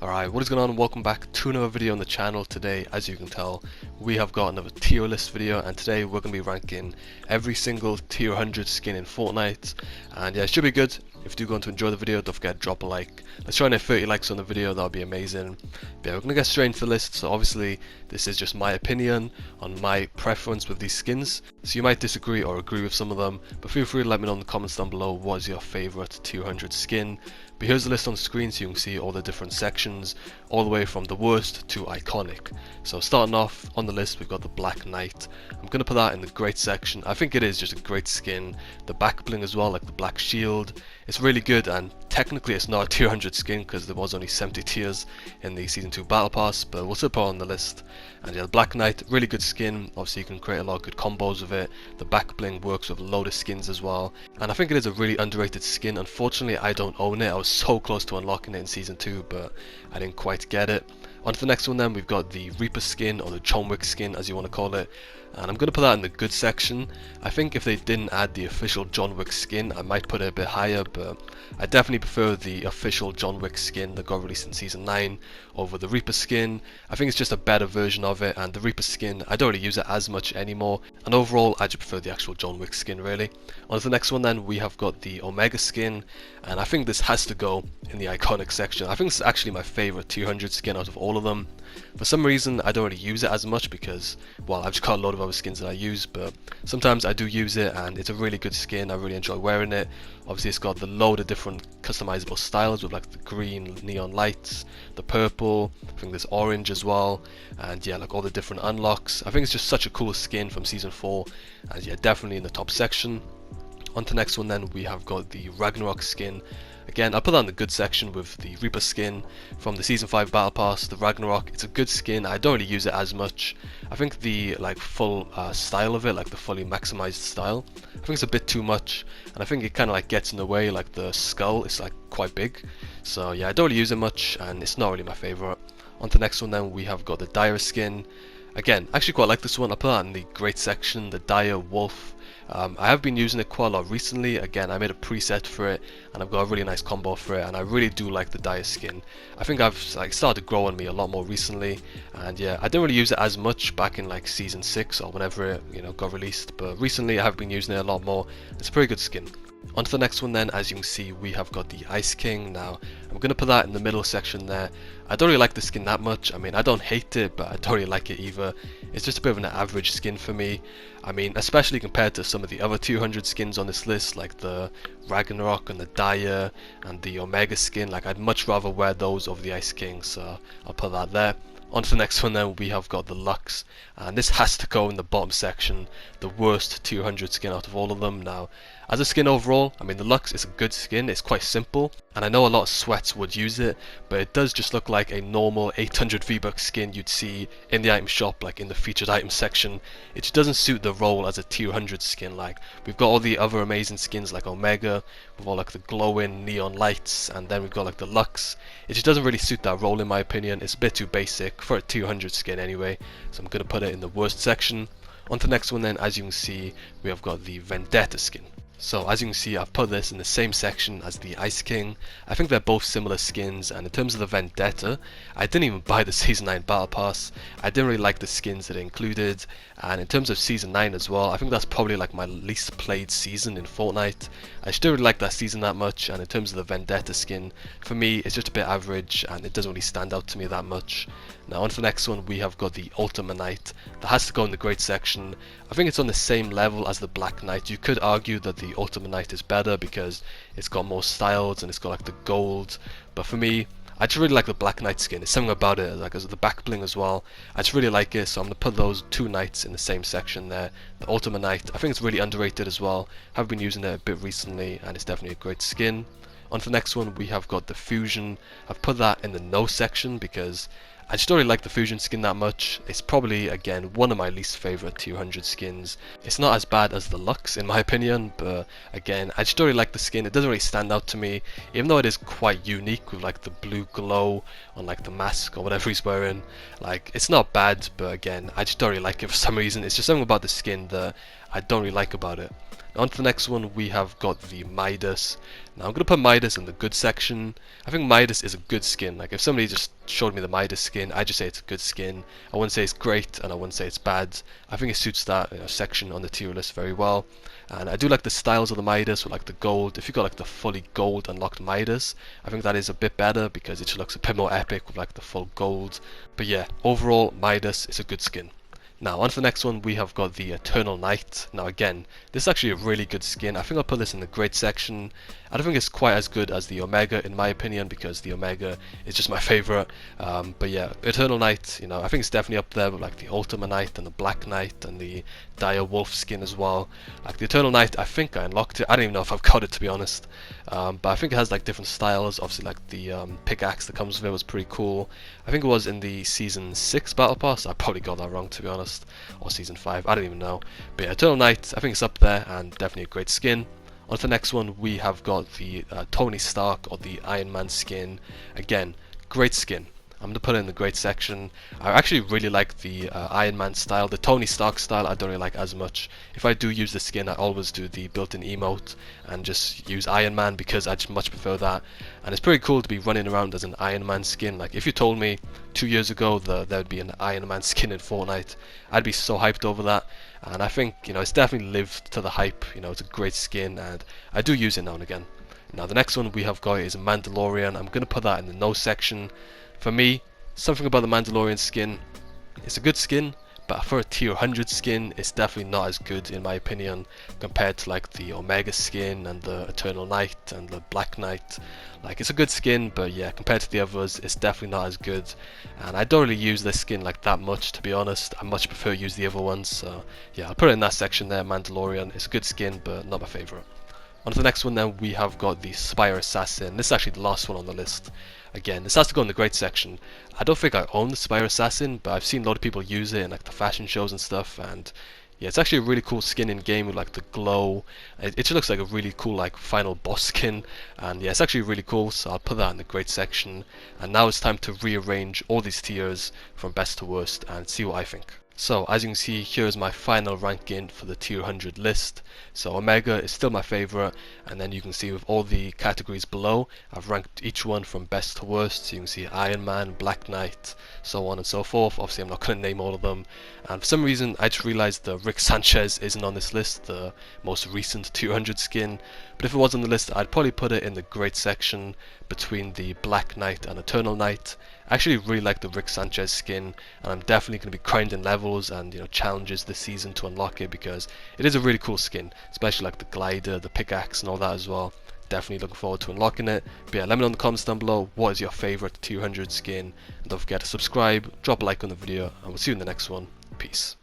Alright, what is going on? Welcome back to another video on the channel. Today, as you can tell, we have got another tier list video, and today we're going to be ranking every single tier 100 skin in Fortnite. And yeah, it should be good. If you do go on to enjoy the video, don't forget to drop a like. Let's try and hit 30 likes on the video, that would be amazing. But yeah, we're going to get straight into the list. So obviously, this is just my opinion on my preference with these skins. So you might disagree or agree with some of them, but feel free to let me know in the comments down below what is your favourite tier 100 skin. But here's the list on screen so you can see all the different sections, all the way from the worst to iconic. So starting off on the list, we've got the Black Knight. I'm going to put that in the great section. I think it is just a great skin. The back bling as well, like the black shield, it's really good, and technically it's not a tier 100 skin because there was only 70 tiers in the Season 2 Battle Pass, but we'll still put it on the list. And yeah, the Black Knight, really good skin. Obviously you can create a lot of good combos with it. The back bling works with a load of skins as well, and I think it is a really underrated skin. Unfortunately I don't own it. I was so close to unlocking it in Season 2, but I didn't quite get it. On to the next one then, we've got the Reaper skin, or the John Wick skin as you want to call it, and I'm going to put that in the good section. I think if they didn't add the official John Wick skin, I might put it a bit higher, but I definitely prefer the official John Wick skin that got released in Season 9 over the Reaper skin. I think it's just a better version of it, and the Reaper skin, I don't really use it as much anymore, and overall I just prefer the actual John Wick skin really. On to the next one then, we have got the Omega skin, and I think this has to go in the iconic section. I think it's actually my favourite 200 skin out of all of them. For some reason I don't really use it as much because, well, I've just got a load of other skins that I use, but sometimes I do use it and it's a really good skin. I really enjoy wearing it. Obviously it's got the load of different customizable styles with like the green neon lights, the purple, I think there's orange as well, and yeah, like all the different unlocks. I think it's just such a cool skin from Season 4, and yeah, definitely in the top section. On to the next one then, we have got the Ragnarok skin. Again, I'll put that in the good section with the Reaper skin from the Season 5 Battle Pass. The Ragnarok, it's a good skin. I don't really use it as much. I think the like full style of it, like the fully maximized style, I think it's a bit too much, and I think it kind of like gets in the way. Like the skull is like quite big, so yeah, I don't really use it much, and it's not really my favorite. On to the next one then, we have got the Dire skin. Again, I actually quite like this one. I put that in the great section, the Dire Wolf. I have been using it quite a lot recently. Again, I made a preset for it and I've got a really nice combo for it, and I really do like the Dire skin. I think I've like started to grow on me a lot more recently, and yeah, I didn't really use it as much back in like Season 6 or whenever it got released, but recently I have been using it a lot more. It's a pretty good skin. On to the next one then, as you can see, we have got the Ice King. Now, I'm going to put that in the middle section there. I don't really like the skin that much. I mean, I don't hate it, but I don't really like it either. It's just a bit of an average skin for me. I mean, especially compared to some of the other 200 skins on this list, like the Ragnarok and the Dire and the Omega skin. Like, I'd much rather wear those over the Ice King, so I'll put that there. On to the next one then, we have got the Lux, and this has to go in the bottom section, the worst 200 skin out of all of them. Now, as a skin overall, I mean, the Lux is a good skin. It's quite simple, and I know a lot of sweats would use it, but it does just look like a normal 800 V-Bucks skin you'd see in the item shop, like in the featured item section. It just doesn't suit the role as a tier 100 skin. Like, we've got all the other amazing skins like Omega, with all like the glowing neon lights, and then we've got like the Lux. It just doesn't really suit that role in my opinion. It's a bit too basic for a 200 skin anyway, so I'm going to put it in the worst section. On to the next one then, as you can see, we have got the Vendetta skin. So as you can see, I've put this in the same section as the Ice King. I think they're both similar skins, and in terms of the Vendetta, I didn't even buy the Season 9 Battle Pass. I didn't really like the skins that it included, and in terms of Season 9 as well, I think that's probably like my least played season in Fortnite. I just don't really like that season that much, and in terms of the Vendetta skin, for me it's just a bit average and it doesn't really stand out to me that much. Now on to the next one, we have got the Ultima Knight. That has to go in the great section. I think it's on the same level as the Black Knight. You could argue that the Ultima Knight is better because it's got more styles and it's got like the gold, but for me, I just really like the Black Knight skin. It's something about it, like as the back bling as well. I just really like it, so I'm going to put those two knights in the same section there. The Ultima Knight, I think it's really underrated as well. I've been using it a bit recently and it's definitely a great skin. On to the next one, we have got the Fusion. I've put that in the no section because I just don't really like the Fusion skin that much. It's probably, again, one of my least favourite 200 skins. It's not as bad as the Lux in my opinion, but again, I just don't really like the skin. It doesn't really stand out to me, even though it is quite unique with like the blue glow on like the mask or whatever he's wearing. Like, it's not bad, but again, I just don't really like it for some reason. It's just something about the skin that I don't really like about it. Now on to the next one, we have got the Midas. Now I'm going to put Midas in the good section. I think Midas is a good skin. Like if somebody just showed me the Midas skin, I just say it's a good skin. I wouldn't say it's great and I wouldn't say it's bad. I think it suits that section on the tier list very well. And I do like the styles of the Midas with like the gold. If you got like the fully gold unlocked Midas, I think that is a bit better because it just looks a bit more epic with like the full gold. But yeah, overall Midas is a good skin. Now on to the next one, we have got the Eternal Knight. Now again, this is actually a really good skin. I think I'll put this in the great section. I don't think it's quite as good as the Omega in my opinion because the Omega is just my favourite. But yeah, Eternal Knight, I think it's definitely up there with like the Ultima Knight and the Black Knight and the Dire Wolf skin as well. Like the Eternal Knight, I think I unlocked it. I don't even know if I've got it to be honest. But I think it has like different styles. Obviously like the pickaxe that comes with it was pretty cool. I think it was in the Season 6 Battle Pass. I probably got that wrong to be honest. Or Season 5, I don't even know. But yeah, Eternal Knight, I think it's up there and definitely a great skin. On to the next one, we have got the Tony Stark or the Iron Man skin. Again, great skin. I'm going to put it in the great section. I actually really like the Iron Man style. The Tony Stark style I don't really like as much. If I do use the skin, I always do the built-in emote and just use Iron Man because I just much prefer that. And it's pretty cool to be running around as an Iron Man skin. Like if you told me 2 years ago that there would be an Iron Man skin in Fortnite, I'd be so hyped over that. And I think it's definitely lived to the hype. It's a great skin and I do use it now and again. Now the next one we have got is Mandalorian. I'm going to put that in the no section. For me, something about the Mandalorian skin, it's a good skin, but for a tier 100 skin, it's definitely not as good in my opinion compared to like the Omega skin and the Eternal Knight and the Black Knight. Like it's a good skin, but yeah, compared to the others, it's definitely not as good. And I don't really use this skin like that much to be honest. I much prefer use the other ones. So yeah, I'll put it in that section there, Mandalorian. It's a good skin, but not my favourite. On to the next one then, we have got the Spire Assassin. This is actually the last one on the list. Again, this has to go in the great section. I don't think I own the Spire Assassin, but I've seen a lot of people use it in like the fashion shows and stuff, and yeah, it's actually a really cool skin in game with like the glow. It just looks like a really cool like final boss skin, and yeah, it's actually really cool, so I'll put that in the great section. And now it's time to rearrange all these tiers from best to worst and see what I think. So as you can see, here's my final ranking for the tier 100 list. So Omega is still my favourite, and then you can see with all the categories below, I've ranked each one from best to worst. So you can see Iron Man, Black Knight, so on and so forth. Obviously I'm not going to name all of them, and for some reason I just realised that Rick Sanchez isn't on this list, the most recent tier 100 skin. But if it was on the list, I'd probably put it in the great section between the Black Knight and Eternal Knight. I actually really like the Rick Sanchez skin, and I'm definitely going to be grinding levels and challenges this season to unlock it because it is a really cool skin, especially like the glider, the pickaxe and all that as well. Definitely looking forward to unlocking it. But yeah, let me know in the comments down below what is your favourite tier 100 skin, and don't forget to subscribe, drop a like on the video, and we'll see you in the next one. Peace.